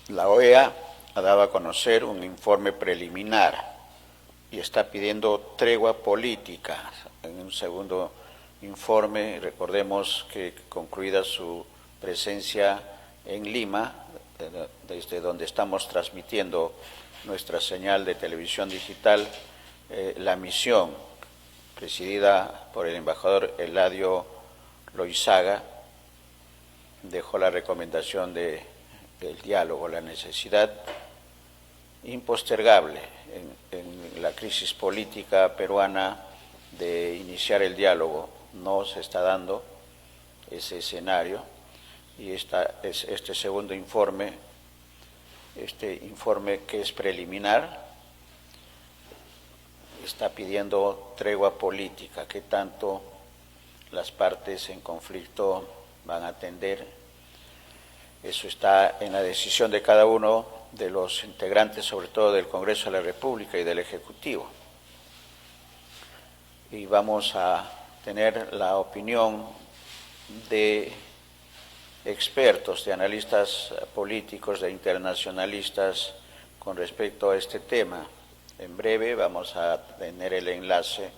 La OEA ha dado a conocer un informe preliminar y está pidiendo tregua política. En un segundo informe, recordemos que concluida su presencia en Lima, desde donde estamos transmitiendo nuestra señal de televisión digital, la misión presidida por el embajador Eladio Loizaga dejó la recomendación del diálogo, la necesidad impostergable en la crisis política peruana de iniciar el diálogo. No se está dando ese escenario y este segundo informe, que es preliminar, está pidiendo tregua política. ¿Qué tanto las partes en conflicto van a atender? Eso está en la decisión de cada uno de los integrantes, sobre todo del Congreso de la República y del Ejecutivo. Y vamos a tener la opinión de expertos, de analistas políticos, de internacionalistas con respecto a este tema. En breve vamos a tener el enlace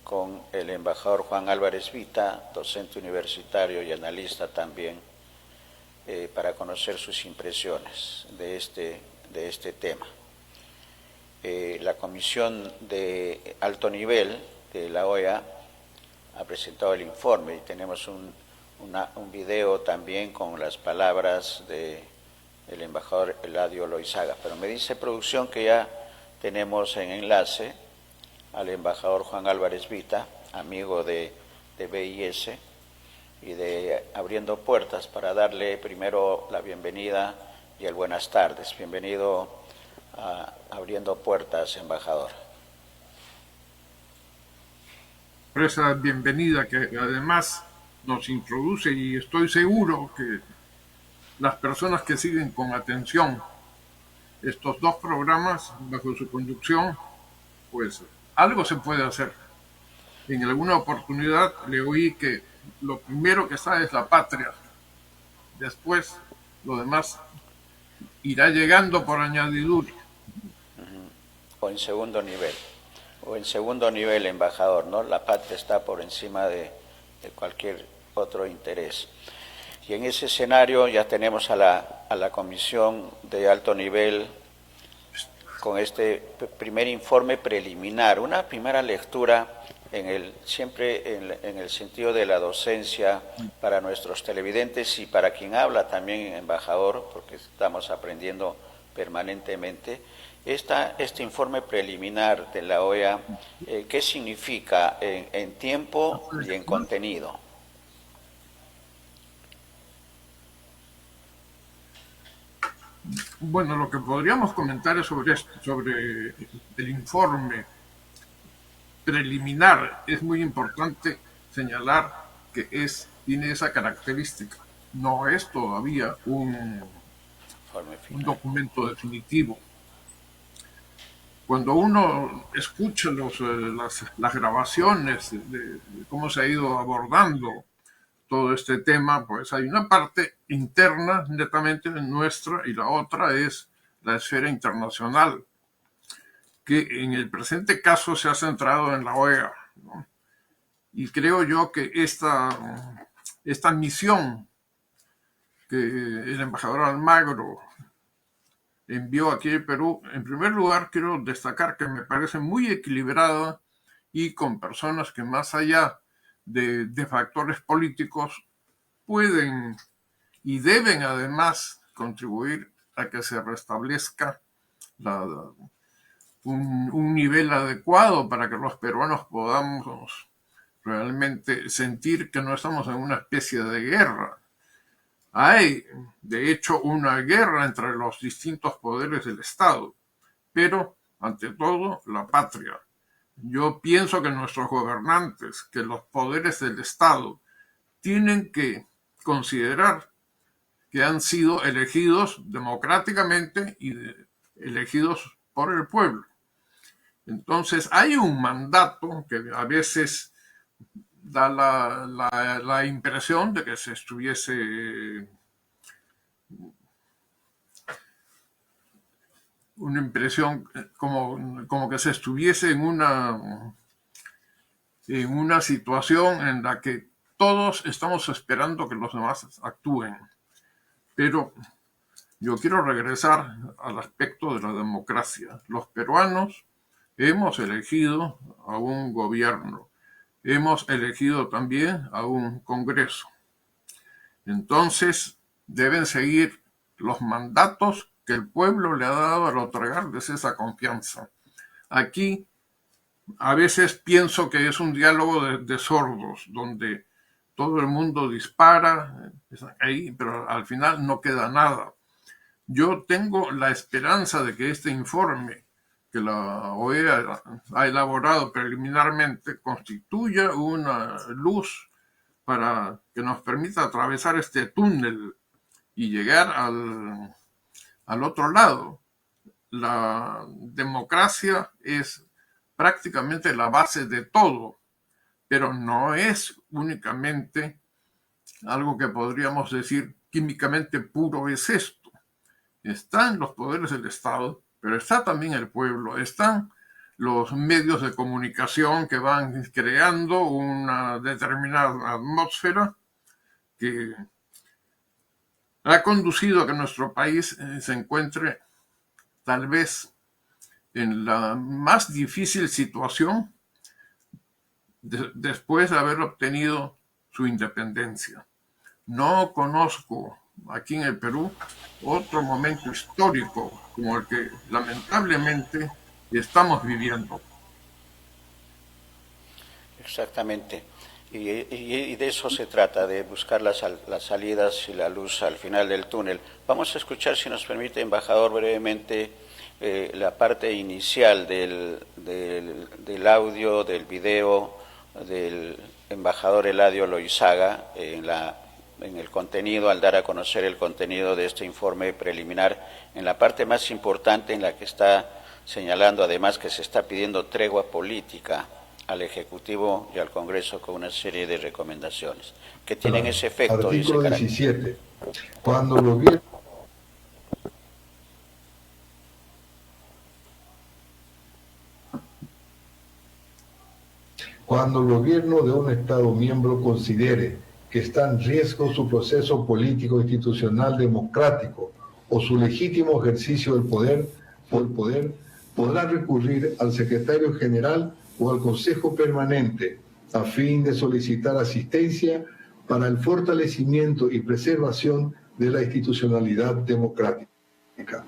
con el embajador Juan Álvarez Vita, docente universitario y analista también, para conocer sus impresiones de este tema. La comisión de alto nivel de la OEA ha presentado el informe y tenemos un video también con las palabras del embajador Eladio Loizaga. Pero me dice producción que ya tenemos en enlace al embajador Juan Álvarez Vita, amigo de BIS y de Abriendo Puertas, para darle primero la bienvenida y el buenas tardes. Bienvenido a Abriendo Puertas, embajador. Por esa bienvenida que además nos introduce, y estoy seguro que las personas que siguen con atención estos dos programas bajo su conducción, pues algo se puede hacer. En alguna oportunidad le oí que lo primero que está es la patria, después lo demás irá llegando por añadidura. O en segundo nivel, embajador, ¿no? La patria está por encima de cualquier otro interés. Y en ese escenario ya tenemos a la comisión de alto nivel con este primer informe preliminar, una primera lectura siempre en el sentido de la docencia para nuestros televidentes y para quien habla también, embajador, porque estamos aprendiendo permanentemente. Este informe preliminar de la OEA, ¿qué significa en tiempo y en contenido? Bueno, lo que podríamos comentar es sobre esto, sobre el informe preliminar. Es muy importante señalar que tiene esa característica. No es todavía Informe un final. documento definitivo. Cuando uno escucha las grabaciones de cómo se ha ido abordando todo este tema, pues hay una parte interna netamente nuestra y la otra es la esfera internacional, que en el presente caso se ha centrado en la OEA, ¿no? Y creo yo que esta misión que el embajador Almagro envió aquí en Perú, en primer lugar quiero destacar que me parece muy equilibrada y con personas que más allá de factores políticos pueden y deben además contribuir a que se restablezca la, un nivel adecuado para que los peruanos podamos realmente sentir que no estamos en una especie de guerra. Hay, de hecho, una guerra entre los distintos poderes del Estado, pero, ante todo, la patria. Yo pienso que nuestros gobernantes, que los poderes del Estado, tienen que considerar que han sido elegidos democráticamente y elegidos por el pueblo. Entonces, hay un mandato que a veces da la impresión de que se estuviese una impresión como que se estuviese en una situación en la que todos estamos esperando que los demás actúen. Pero yo quiero regresar al aspecto de la democracia. Los peruanos hemos elegido a un gobierno, hemos elegido también a un Congreso. Entonces, deben seguir los mandatos que el pueblo le ha dado al otorgarles esa confianza. Aquí, a veces pienso que es un diálogo de sordos, donde todo el mundo dispara, ahí, pero al final no queda nada. Yo tengo la esperanza de que este informe que la OEA ha elaborado preliminarmente constituya una luz para que nos permita atravesar este túnel y llegar al otro lado. La democracia es prácticamente la base de todo, pero no es únicamente algo que podríamos decir químicamente puro es esto. Están los poderes del Estado, pero está también el pueblo, están los medios de comunicación que van creando una determinada atmósfera que ha conducido a que nuestro país se encuentre tal vez en la más difícil situación después de haber obtenido su independencia. No conozco aquí en el Perú otro momento histórico como el que lamentablemente estamos viviendo. Exactamente. Y de eso se trata, de buscar las salidas y la luz al final del túnel. Vamos a escuchar, si nos permite, embajador, brevemente la parte inicial del audio, del video del embajador Eladio Loizaga en el contenido, al dar a conocer el contenido de este informe preliminar, en la parte más importante, en la que está señalando además que se está pidiendo tregua política al Ejecutivo y al Congreso con una serie de recomendaciones que tienen ese efecto. Artículo 17. Cuando el gobierno de un Estado miembro considere que está en riesgo su proceso político institucional democrático o su legítimo ejercicio del poder, podrá recurrir al secretario general o al Consejo Permanente a fin de solicitar asistencia para el fortalecimiento y preservación de la institucionalidad democrática.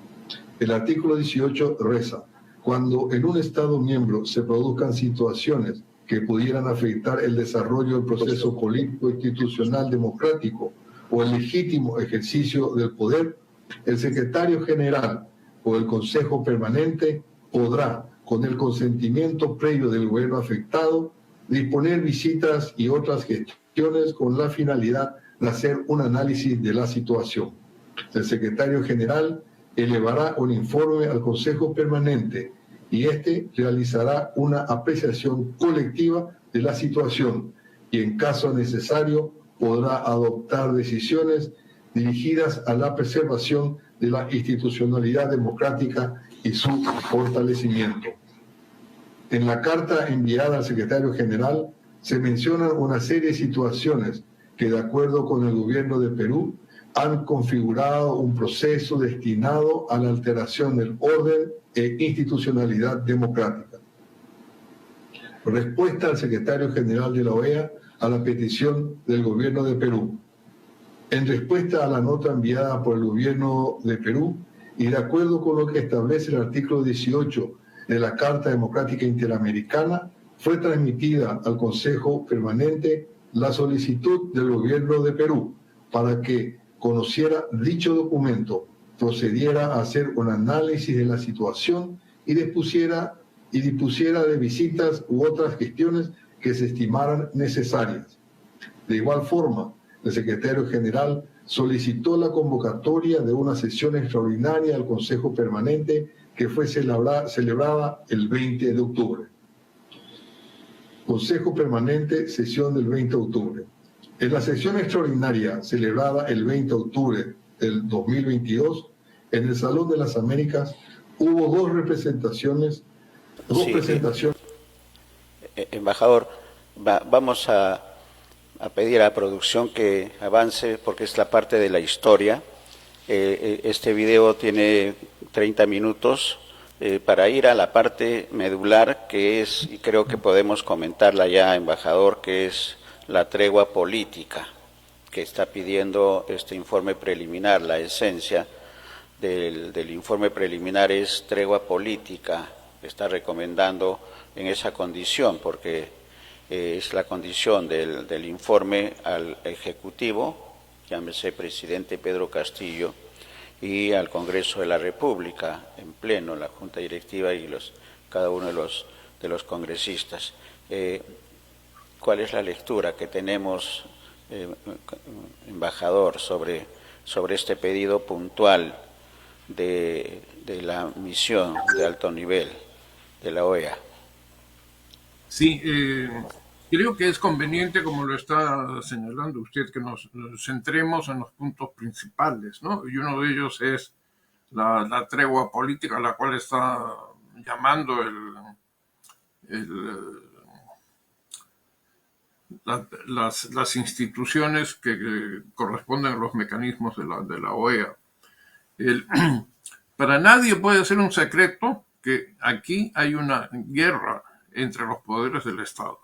El artículo 18 reza: cuando en un Estado miembro se produzcan situaciones que pudieran afectar el desarrollo del proceso político institucional democrático o el legítimo ejercicio del poder, el secretario general o el Consejo Permanente podrá, con el consentimiento previo del gobierno afectado, disponer visitas y otras gestiones con la finalidad de hacer un análisis de la situación. El secretario general elevará un informe al Consejo Permanente y éste realizará una apreciación colectiva de la situación y, en caso necesario, podrá adoptar decisiones dirigidas a la preservación de la institucionalidad democrática y su fortalecimiento. En la carta enviada al secretario general se mencionan una serie de situaciones que, de acuerdo con el gobierno de Perú, han configurado un proceso destinado a la alteración del orden e institucionalidad democrática. Respuesta al secretario general de la OEA a la petición del gobierno de Perú. En respuesta a la nota enviada por el gobierno de Perú y de acuerdo con lo que establece el artículo 18 de la Carta Democrática Interamericana, fue transmitida al Consejo Permanente la solicitud del gobierno de Perú para que conociera dicho documento, procediera a hacer un análisis de la situación y dispusiera de visitas u otras gestiones que se estimaran necesarias. De igual forma, el secretario general solicitó la convocatoria de una sesión extraordinaria al Consejo Permanente que fue celebrada el 20 de octubre. Consejo Permanente, sesión del 20 de octubre. En la sesión extraordinaria celebrada el 20 de octubre del 2022, en el Salón de las Américas, Hubo dos representaciones, Sí, embajador, vamos a pedir a la producción que avance porque es la parte de la historia. Este video tiene 30 minutos para ir a la parte medular que es, y creo que podemos comentarla ya, embajador, que es la tregua política que está pidiendo este informe preliminar. La esencia del informe preliminar es tregua política, está recomendando en esa condición, porque es la condición del informe al Ejecutivo, llámese presidente Pedro Castillo, y al Congreso de la República, en pleno, la Junta Directiva y cada uno de los congresistas. ¿Cuál es la lectura que tenemos, embajador, sobre este pedido puntual de la misión de alto nivel de la OEA? Sí, creo que es conveniente, como lo está señalando usted, que nos centremos en los puntos principales, ¿no? Y uno de ellos es la tregua política a la cual está llamando las instituciones que corresponden a los mecanismos de la OEA. Para nadie puede ser un secreto que aquí hay una guerra entre los poderes del Estado.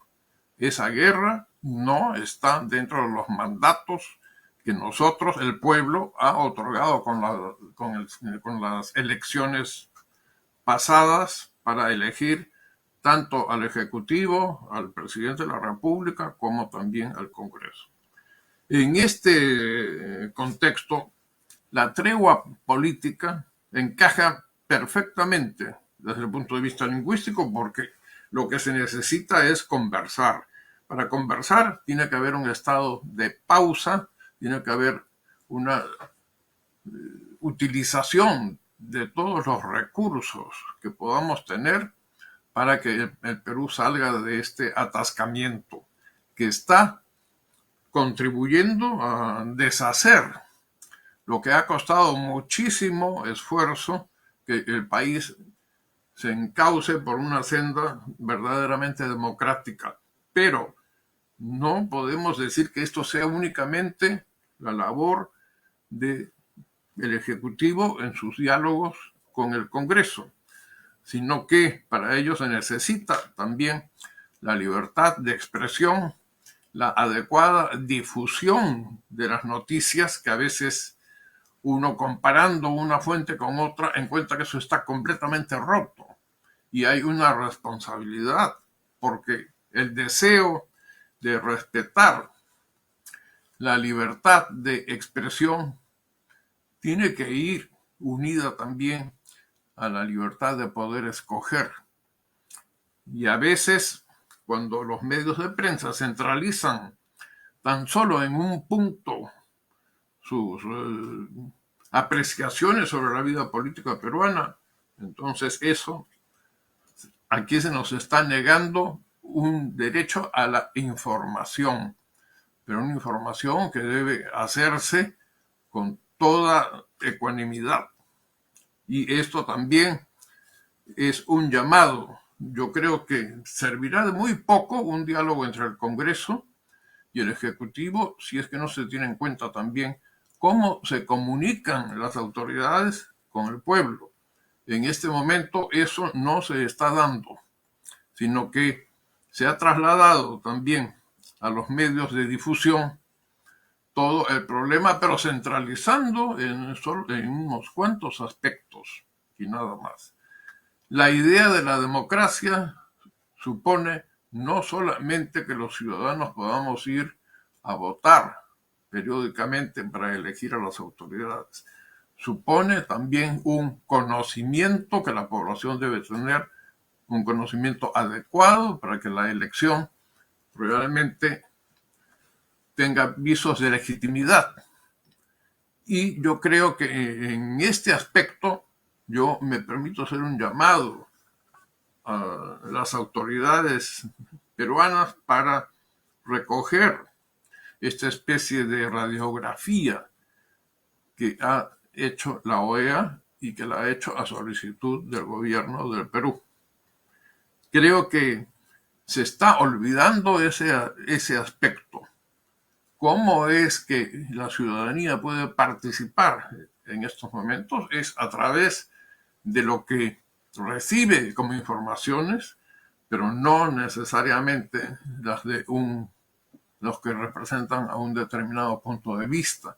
Esa guerra no está dentro de los mandatos que nosotros, el pueblo, ha otorgado con las elecciones pasadas para elegir tanto al Ejecutivo, al Presidente de la República, como también al Congreso. En este contexto, la tregua política encaja perfectamente desde el punto de vista lingüístico, porque lo que se necesita es conversar. Para conversar tiene que haber un estado de pausa, tiene que haber una utilización de todos los recursos que podamos tener para que el Perú salga de este atascamiento que está contribuyendo a deshacer lo que ha costado muchísimo esfuerzo que el país se encauce por una senda verdaderamente democrática. Pero no podemos decir que esto sea únicamente la labor del Ejecutivo en sus diálogos con el Congreso, sino que para ello se necesita también la libertad de expresión, la adecuada difusión de las noticias, que a veces uno, comparando una fuente con otra, encuentra que eso está completamente roto. Y hay una responsabilidad, porque el deseo de respetar la libertad de expresión tiene que ir unida también a la libertad de poder escoger. Y a veces, cuando los medios de prensa centralizan tan solo en un punto sus apreciaciones sobre la vida política peruana, entonces eso, aquí se nos está negando un derecho a la información, pero una información que debe hacerse con toda ecuanimidad. Y esto también es un llamado. Yo creo que servirá de muy poco un diálogo entre el Congreso y el Ejecutivo si es que no se tiene en cuenta también cómo se comunican las autoridades con el pueblo. En este momento eso no se está dando, sino que se ha trasladado también a los medios de difusión todo el problema, pero centralizando en unos cuantos aspectos y nada más. La idea de la democracia supone no solamente que los ciudadanos podamos ir a votar periódicamente para elegir a las autoridades, supone también un conocimiento que la población debe tener, un conocimiento adecuado para que la elección realmente tenga visos de legitimidad. Y yo creo que en este aspecto yo me permito hacer un llamado a las autoridades peruanas para recoger esta especie de radiografía que ha hecho la OEA y que la ha hecho a solicitud del gobierno del Perú. Creo que se está olvidando ese aspecto. ¿Cómo es que la ciudadanía puede participar en estos momentos? Es a través de lo que recibe como informaciones, pero no necesariamente las de los que representan a un determinado punto de vista.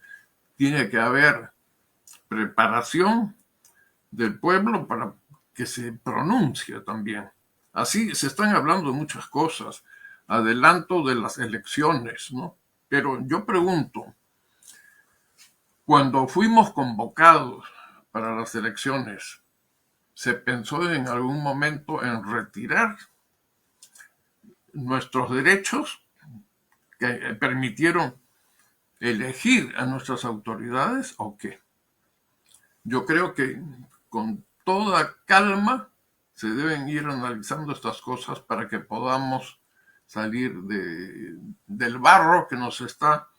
Tiene que haber preparación del pueblo para que se pronuncie también. Así se están hablando de muchas cosas, adelanto de las elecciones, ¿no? Pero yo pregunto, cuando fuimos convocados para las elecciones, ¿se pensó en algún momento en retirar nuestros derechos que permitieron elegir a nuestras autoridades o qué? Yo creo que con toda calma se deben ir analizando estas cosas para que podamos salir del barro que nos está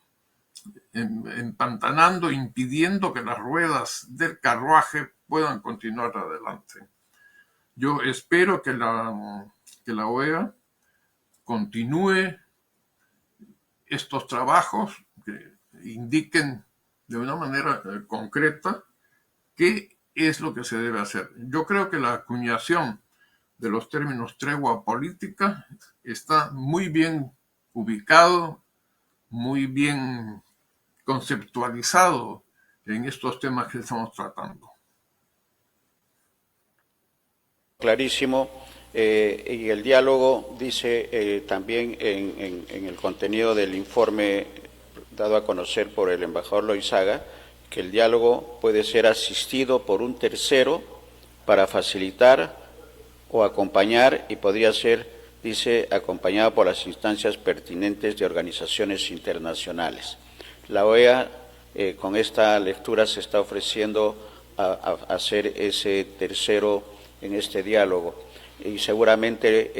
empantanando, impidiendo que las ruedas del carruaje puedan continuar adelante. Yo espero que la OEA continúe estos trabajos, que indiquen de una manera concreta qué es lo que se debe hacer. Yo creo que la acuñación de los términos tregua política está muy bien ubicado, muy bien conceptualizado en estos temas que estamos tratando. Clarísimo. Y el diálogo dice también en el contenido del informe dado a conocer por el embajador Loizaga, que el diálogo puede ser asistido por un tercero para facilitar o acompañar, y podría ser, dice, acompañado por las instancias pertinentes de organizaciones internacionales. La OEA, con esta lectura, se está ofreciendo a ser ese tercero en este diálogo. Y seguramente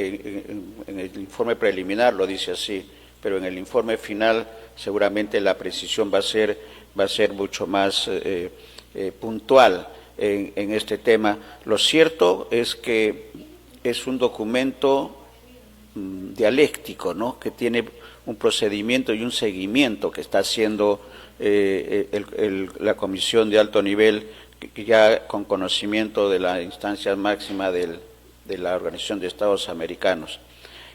en el informe preliminar lo dice así, pero en el informe final seguramente la precisión va a ser mucho más puntual en este tema. Lo cierto es que es un documento dialéctico, ¿no?, que tiene un procedimiento y un seguimiento que está haciendo la Comisión de Alto Nivel, que ya con conocimiento de la instancia máxima de la Organización de Estados Americanos.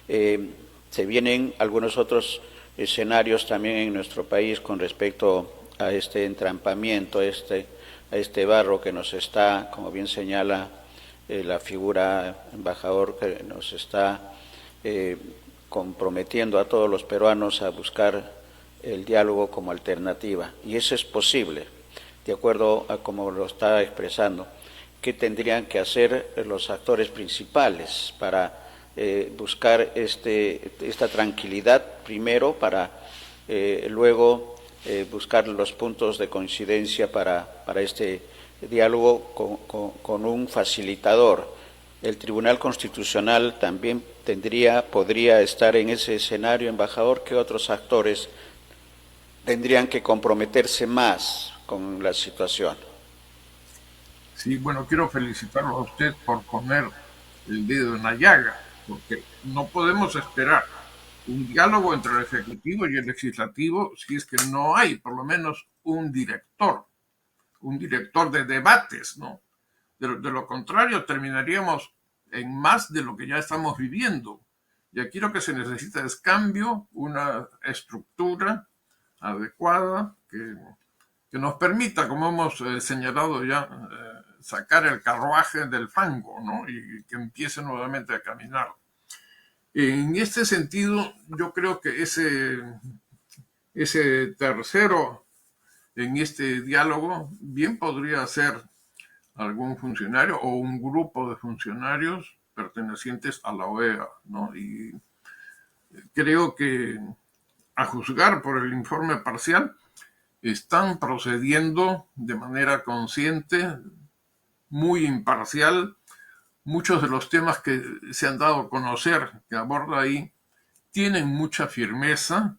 Se vienen algunos otros escenarios también en nuestro país con respecto a este entrampamiento, a este barro que nos está, como bien señala la figura embajador, que nos está comprometiendo a todos los peruanos a buscar el diálogo como alternativa. Y eso es posible, de acuerdo a como lo está expresando. ¿Qué tendrían que hacer los actores principales para buscar esta tranquilidad primero, para luego buscar los puntos de coincidencia para este diálogo con un facilitador? El Tribunal Constitucional también podría estar en ese escenario, embajador. ¿Qué otros actores tendrían que comprometerse más con la situación? Sí, bueno, quiero felicitarlo a usted por poner el dedo en la llaga, porque no podemos esperar un diálogo entre el Ejecutivo y el Legislativo si es que no hay por lo menos un director de debates, ¿no? De lo contrario, terminaríamos en más de lo que ya estamos viviendo. Y aquí lo que se necesita es cambio, una estructura adecuada que nos permita, como hemos señalado ya, sacar el carruaje del fango, ¿no?, y que empiece nuevamente a caminar. En este sentido, yo creo que ese tercero en este diálogo bien podría ser algún funcionario o un grupo de funcionarios pertenecientes a la OEA, ¿no? Y creo que, a juzgar por el informe parcial, están procediendo de manera consciente, muy imparcial. Muchos de los temas que se han dado a conocer, que aborda ahí, tienen mucha firmeza.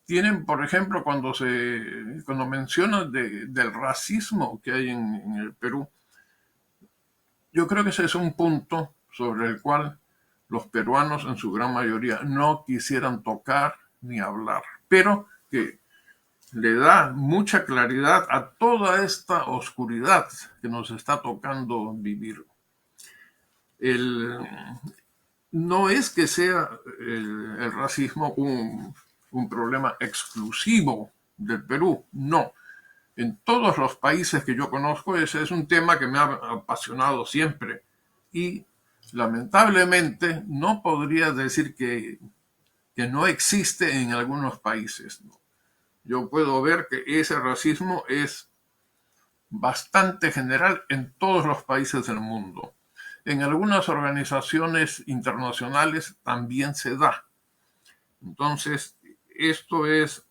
Tienen, por ejemplo, cuando menciona del racismo que hay en el Perú, yo creo que ese es un punto sobre el cual los peruanos en su gran mayoría no quisieran tocar ni hablar, pero que le da mucha claridad a toda esta oscuridad que nos está tocando vivir. El, no es que sea el racismo un problema exclusivo del Perú, no. En todos los países que yo conozco, ese es un tema que me ha apasionado siempre. Y lamentablemente no podría decir que no existe en algunos países. Yo puedo ver que ese racismo es bastante general en todos los países del mundo. En algunas organizaciones internacionales también se da. Entonces, esto es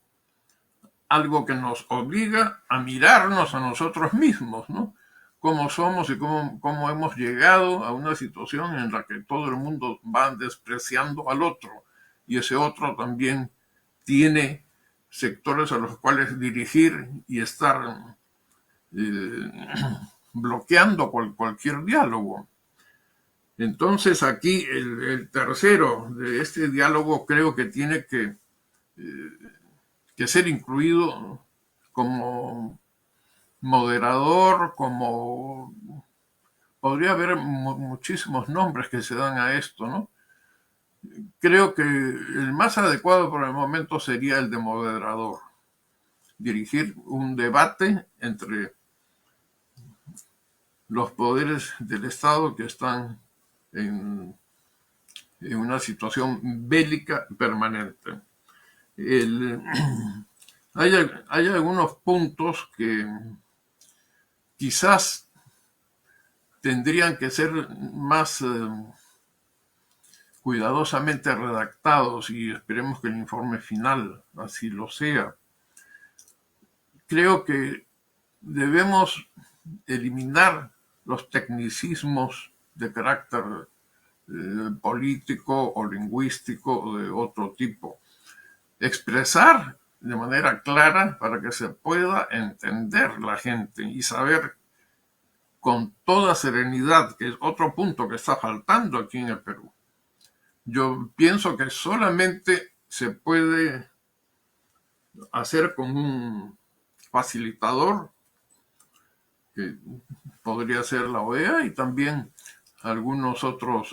algo que nos obliga a mirarnos a nosotros mismos, ¿no? Cómo somos y cómo hemos llegado a una situación en la que todo el mundo va despreciando al otro, y ese otro también tiene sectores a los cuales dirigir y estar bloqueando cualquier diálogo. Entonces aquí el tercero de este diálogo creo que tiene que ser incluido como moderador, como podría haber muchísimos nombres que se dan a esto, ¿no? Creo que el más adecuado por el momento sería el de moderador, dirigir un debate entre los poderes del Estado que están en una situación bélica permanente. Hay algunos puntos que quizás tendrían que ser más cuidadosamente redactados, y esperemos que el informe final así lo sea. Creo que debemos eliminar los tecnicismos de carácter político o lingüístico o de otro tipo. Expresar de manera clara para que se pueda entender la gente y saber con toda serenidad, que es otro punto que está faltando aquí en el Perú. Yo pienso que solamente se puede hacer con un facilitador, que podría ser la OEA, y también algunos otros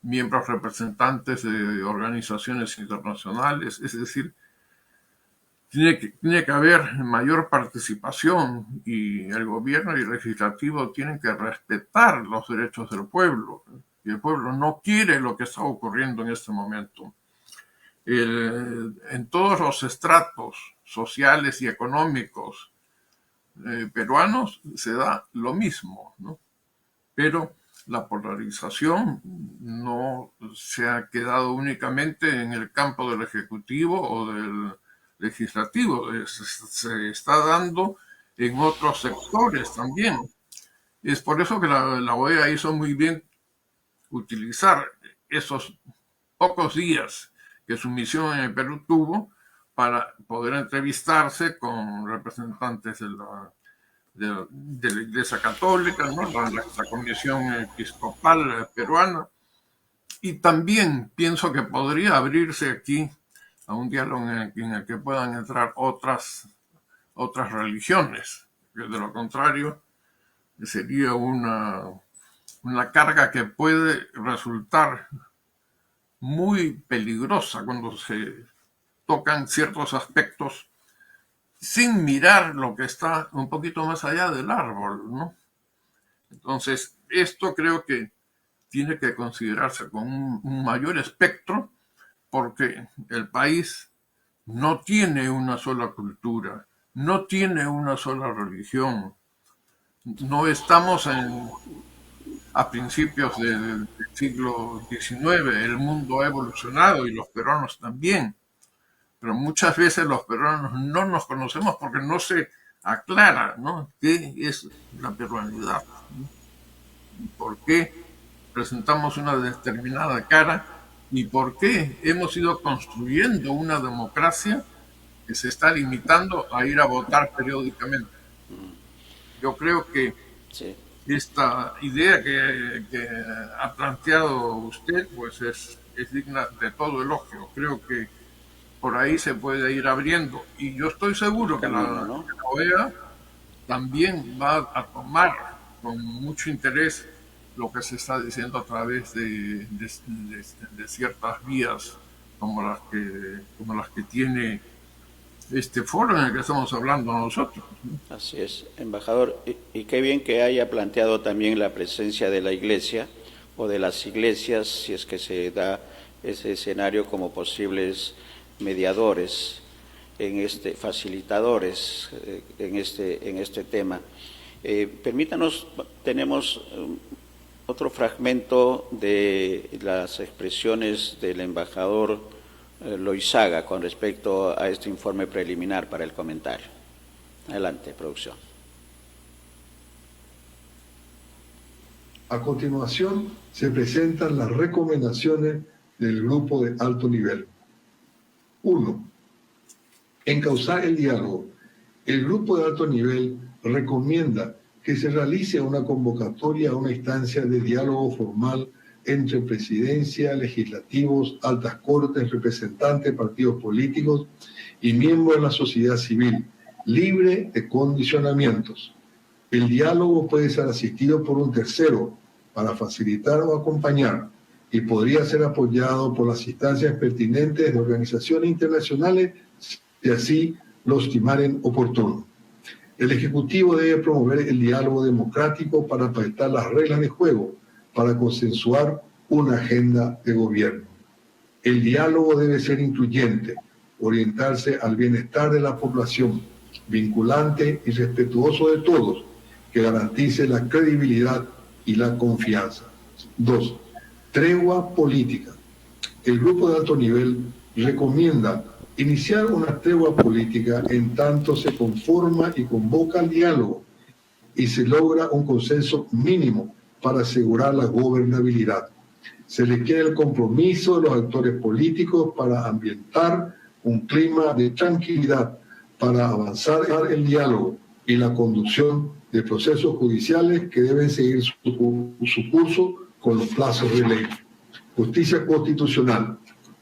miembros representantes de organizaciones internacionales. Es decir, tiene que haber mayor participación, y el gobierno y el legislativo tienen que respetar los derechos del pueblo. Y el pueblo no quiere lo que está ocurriendo en este momento. En todos los estratos sociales y económicos peruanos se da lo mismo, ¿no? Pero la polarización no se ha quedado únicamente en el campo del ejecutivo o del legislativo, se está dando en otros sectores también. Es por eso que la OEA hizo muy bien utilizar esos pocos días que su misión en el Perú tuvo para poder entrevistarse con representantes de la Iglesia Católica, ¿no? la Comisión Episcopal Peruana, y también pienso que podría abrirse aquí a un diálogo en el que puedan entrar otras religiones, que de lo contrario sería una carga que puede resultar muy peligrosa cuando se tocan ciertos aspectos sin mirar lo que está un poquito más allá del árbol, ¿no? Entonces, esto creo que tiene que considerarse con un mayor espectro, porque el país no tiene una sola cultura, no tiene una sola religión. No estamos a principios del siglo XIX, el mundo ha evolucionado y los peruanos también, pero muchas veces los peruanos no nos conocemos porque no se aclara, ¿no?, qué es la peruanidad, ¿no? ¿Por qué presentamos una determinada cara y por qué hemos ido construyendo una democracia que se está limitando a ir a votar periódicamente? Yo creo que Sí. esta idea que ha planteado usted pues es digna de todo elogio. Creo que por ahí se puede ir abriendo y yo estoy el seguro que camino, la ¿no? OEA también va a tomar con mucho interés lo que se está diciendo a través de ciertas vías como las que tiene este foro en el que estamos hablando nosotros. Así es, embajador. Y qué bien que haya planteado también la presencia de la iglesia o de las iglesias, si es que se da ese escenario, como posibles mediadores facilitadores en este tema. Permítanos, tenemos otro fragmento de las expresiones del embajador Loizaga con respecto a este informe preliminar para el comentario. Adelante, producción. A continuación, se presentan las recomendaciones del grupo de alto nivel. 1. Encauzar el diálogo. El grupo de alto nivel recomienda que se realice una convocatoria a una instancia de diálogo formal entre presidencia, legislativos, altas cortes, representantes, partidos políticos y miembros de la sociedad civil, libre de condicionamientos. El diálogo puede ser asistido por un tercero para facilitar o acompañar y podría ser apoyado por las instancias pertinentes de organizaciones internacionales si así lo estimaren oportuno. El Ejecutivo debe promover el diálogo democrático para pactar las reglas de juego, para consensuar una agenda de gobierno. El diálogo debe ser incluyente, orientarse al bienestar de la población, vinculante y respetuoso de todos, que garantice la credibilidad y la confianza. 2. Tregua política. El grupo de alto nivel recomienda iniciar una tregua política en tanto se conforma y convoca al diálogo y se logra un consenso mínimo para asegurar la gobernabilidad. Se requiere el compromiso de los actores políticos para ambientar un clima de tranquilidad, para avanzar el diálogo y la conducción de procesos judiciales que deben seguir su curso con los plazos de ley. Justicia constitucional.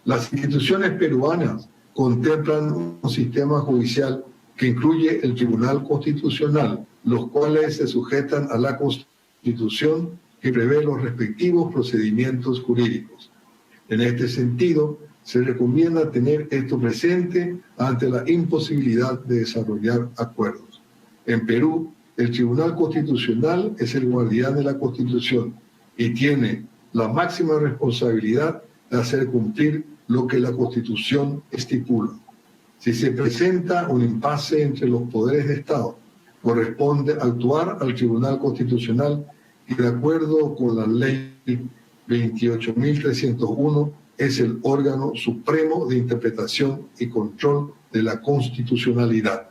Las instituciones peruanas contemplan un sistema judicial que incluye el Tribunal Constitucional, los cuales se sujetan a la Constitución que prevé los respectivos procedimientos jurídicos. En este sentido, se recomienda tener esto presente ante la imposibilidad de desarrollar acuerdos. En Perú, el Tribunal Constitucional es el guardián de la Constitución y tiene la máxima responsabilidad de hacer cumplir lo que la Constitución estipula. Si se presenta un impasse entre los poderes de Estado, corresponde actuar al Tribunal Constitucional y de acuerdo con la Ley 28.301 es el órgano supremo de interpretación y control de la constitucionalidad.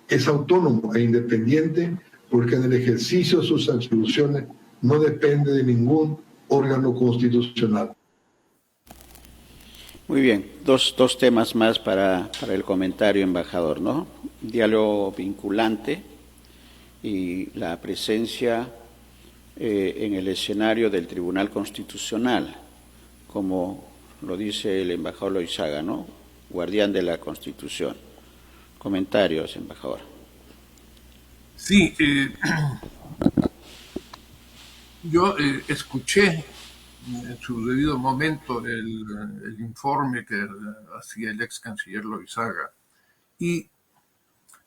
Es autónomo e independiente porque en el ejercicio de sus atribuciones no depende de ningún órgano constitucional. Muy bien, dos temas más para el comentario, embajador, ¿no? Diálogo vinculante y la presencia en el escenario del Tribunal Constitucional, como lo dice el embajador Loizaga, ¿no? Guardián de la Constitución. Comentarios, embajador. Sí, yo escuché en su debido momento el informe que hacía el ex canciller Loizaga y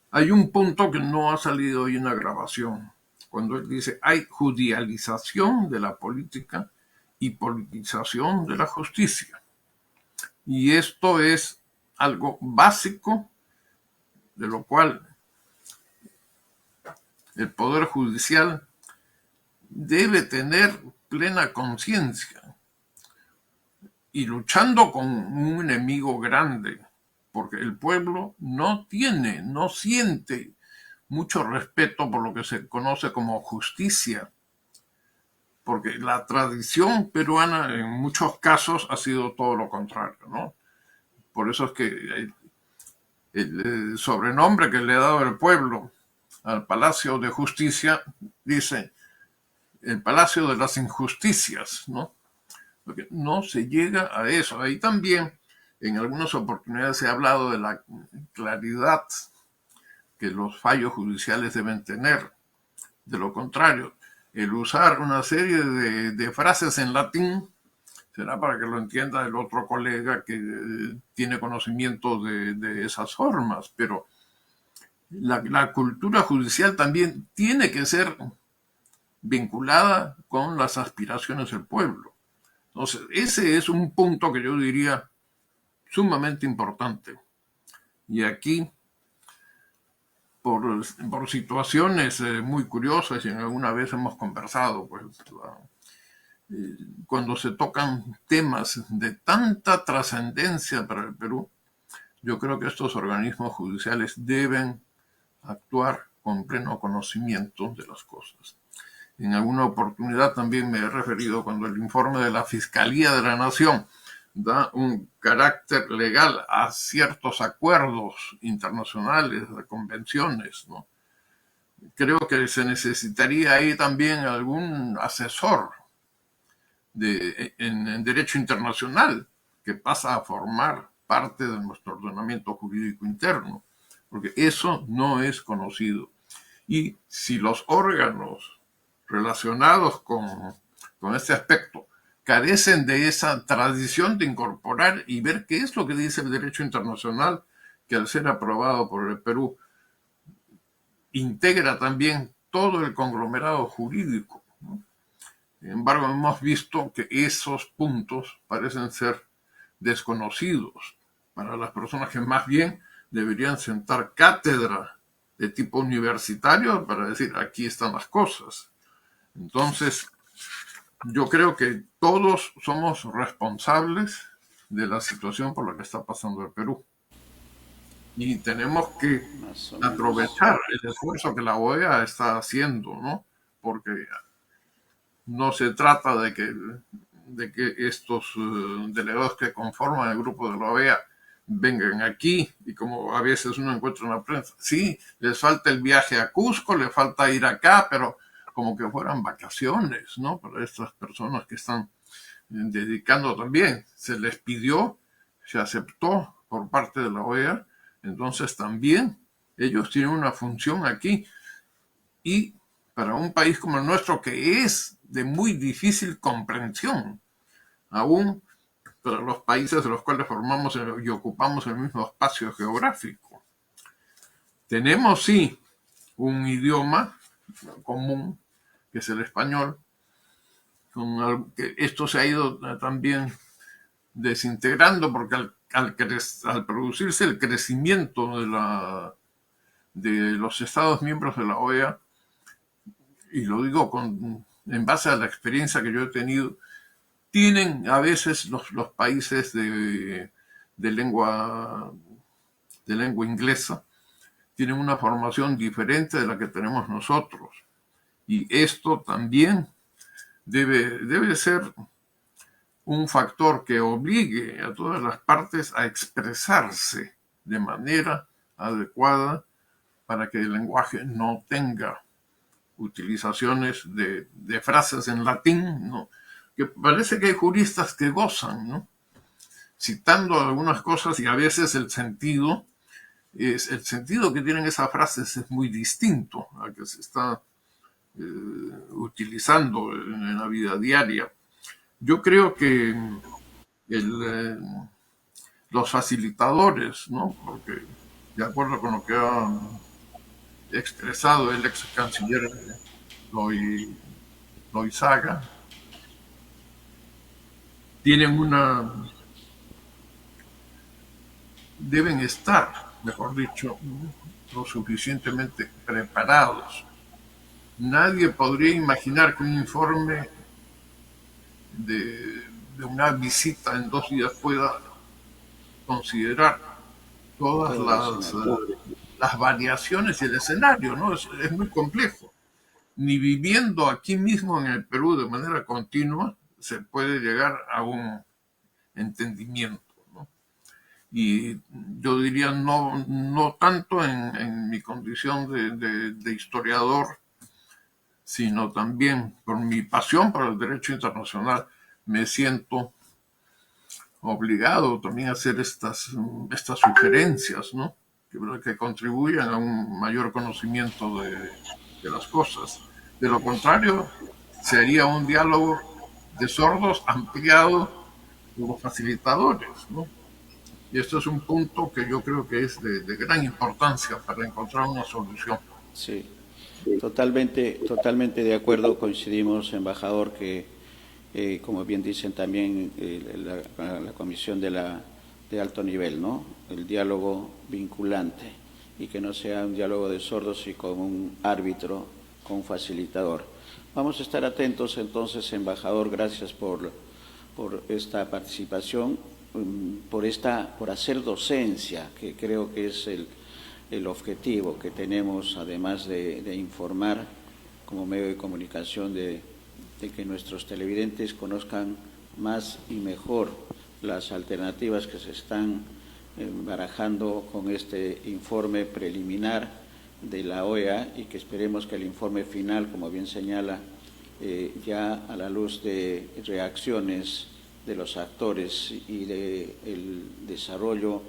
hay un punto que no ha salido hoy en la grabación, cuando él dice hay judicialización de la política y politización de la justicia. Y esto es algo básico de lo cual el Poder Judicial debe tener plena conciencia y luchando con un enemigo grande, porque el pueblo no siente mucho respeto por lo que se conoce como justicia, porque la tradición peruana en muchos casos ha sido todo lo contrario, ¿no? Por eso es que el sobrenombre que le ha dado el pueblo al Palacio de Justicia dice el Palacio de las Injusticias, ¿no? Porque no se llega a eso. Ahí también, en algunas oportunidades se ha hablado de la claridad que los fallos judiciales deben tener. De lo contrario, el usar una serie de frases en latín será para que lo entienda el otro colega que tiene conocimiento de esas formas, pero la cultura judicial también tiene que ser vinculada con las aspiraciones del pueblo. Entonces, ese es un punto que yo diría sumamente importante. Y aquí, por situaciones muy curiosas, y alguna vez hemos conversado, pues, cuando se tocan temas de tanta trascendencia para el Perú, yo creo que estos organismos judiciales deben actuar con pleno conocimiento de las cosas. En alguna oportunidad también me he referido cuando el informe de la Fiscalía de la Nación da un carácter legal a ciertos acuerdos internacionales, de convenciones, ¿no? Creo que se necesitaría ahí también algún asesor en derecho internacional que pasa a formar parte de nuestro ordenamiento jurídico interno, porque eso no es conocido. Y si los órganos relacionados con este aspecto carecen de esa tradición de incorporar y ver qué es lo que dice el derecho internacional, que al ser aprobado por el Perú integra también todo el conglomerado jurídico, ¿no? Sin embargo, hemos visto que esos puntos parecen ser desconocidos para las personas que más bien deberían sentar cátedra de tipo universitario para decir aquí están las cosas. Entonces, yo creo que todos somos responsables de la situación por la que está pasando el Perú. Y tenemos que aprovechar el esfuerzo que la OEA está haciendo, ¿no? Porque no se trata de que estos delegados que conforman el grupo de la OEA vengan aquí y como a veces uno encuentra en la prensa, sí, les falta el viaje a Cusco, les falta ir acá, pero como que fueran vacaciones, ¿no? Para estas personas que están dedicando también. Se les pidió, se aceptó por parte de la OEA, entonces también ellos tienen una función aquí. Y para un país como el nuestro, que es de muy difícil comprensión, aún para los países de los cuales formamos y ocupamos el mismo espacio geográfico. Tenemos, sí, un idioma común, que es el español, que esto se ha ido también desintegrando porque al producirse el crecimiento de los Estados miembros de la OEA, y lo digo en base a la experiencia que yo he tenido, tienen a veces los países de lengua inglesa, tienen una formación diferente de la que tenemos nosotros. Y esto también debe ser un factor que obligue a todas las partes a expresarse de manera adecuada para que el lenguaje no tenga utilizaciones de frases en latín, ¿no? Que parece que hay juristas que gozan, ¿no? Citando algunas cosas y a veces el sentido que tienen esas frases es muy distinto al que se está utilizando en la vida diaria. Yo creo que los facilitadores, ¿no? Porque de acuerdo con lo que ha expresado el ex canciller Loizaga, deben estar, mejor dicho, lo suficientemente preparados. Nadie podría imaginar que un informe de una visita en 2 días pueda considerar todas las variaciones y el escenario, ¿no? Es muy complejo. Ni viviendo aquí mismo en el Perú de manera continua se puede llegar a un entendimiento, ¿no? Y yo diría no tanto en mi condición de historiador, sino también por mi pasión por el derecho internacional, me siento obligado también a hacer estas sugerencias, ¿no? Que contribuyan a un mayor conocimiento de las cosas. De lo contrario, sería un diálogo de sordos ampliado por los facilitadores, ¿no? Y esto es un punto que yo creo que es de gran importancia para encontrar una solución. Sí, totalmente de acuerdo, coincidimos, embajador, que como bien dicen también la comisión de alto nivel, ¿no? El diálogo vinculante y que no sea un diálogo de sordos y con un árbitro, con un facilitador. Vamos a estar atentos entonces, embajador, gracias por esta participación, por hacer docencia, que creo que es el objetivo que tenemos, además de informar como medio de comunicación, de que nuestros televidentes conozcan más y mejor las alternativas que se están barajando con este informe preliminar de la OEA, y que esperemos que el informe final, como bien señala, ya a la luz de reacciones de los actores y del desarrollo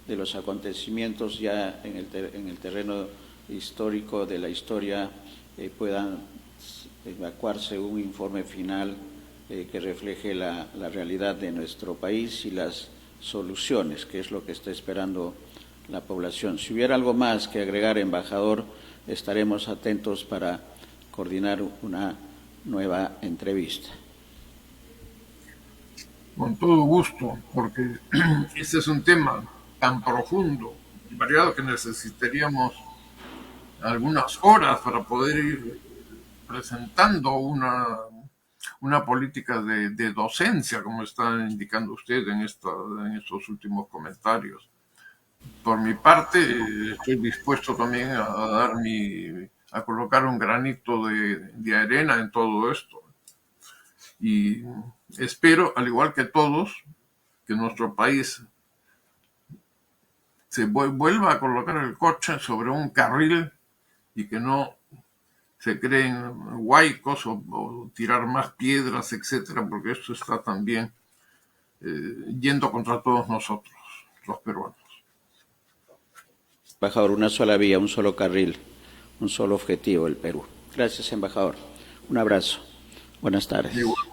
de los acontecimientos ya en el terreno histórico de la historia, puedan evacuarse un informe final que refleje la realidad de nuestro país y las soluciones, que es lo que está esperando la población. Si hubiera algo más que agregar, embajador, estaremos atentos para coordinar una nueva entrevista. Con todo gusto, porque este es un tema tan profundo y variado que necesitaríamos algunas horas para poder ir presentando una política de docencia, como está indicando usted en estos últimos comentarios. Por mi parte, estoy dispuesto también a colocar un granito de arena en todo esto. Y espero, al igual que todos, que nuestro país se vuelva a colocar el coche sobre un carril y que no se creen huaicos o tirar más piedras, etcétera, porque esto está también yendo contra todos nosotros, los peruanos. Embajador, una sola vía, un solo carril, un solo objetivo, el Perú. Gracias, embajador. Un abrazo. Buenas tardes. Igual.